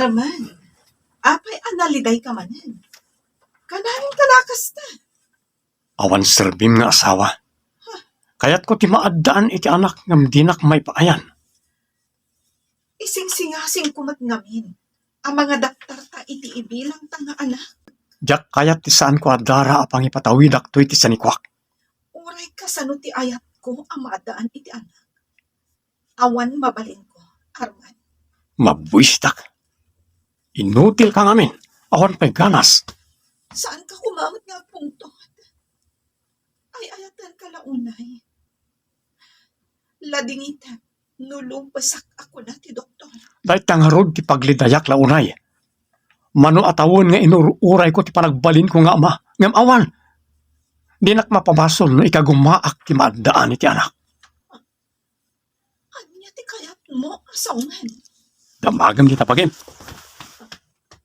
Arman, apay analiday ka manan. Kanaling kalakas ta. Awan serbim nga asawa. Kaya't ko ti maaddaan iti anak ngam dinak may paayan. Ising-singasing kumat ngamin. Ang mga daktar ta iti ibilang ta nga anak. Jak kayat ti saan ko adara apang ipatawidak to iti sanikwak. Uray ka sano ti ayat ko ang maadaan iti anak. Awan mabalin ko, Arman. Mabwistak. Inutil ka ngamin. Awan pa'y ganas. Saan ka kumamot nga pungtot? Ay ayatan ka launay. Ladingita, nulubasak ako na ti doktor. Dahil tangarod ti paglidayak launay. Mano atawon nga inururay ko ti panagbalin ko nga ama. Ngam awan. Dinak mapabasol no ikagumaak ti maaddaan iti anak. Anya ti kayat mo asaungan. Damagam kita pagin.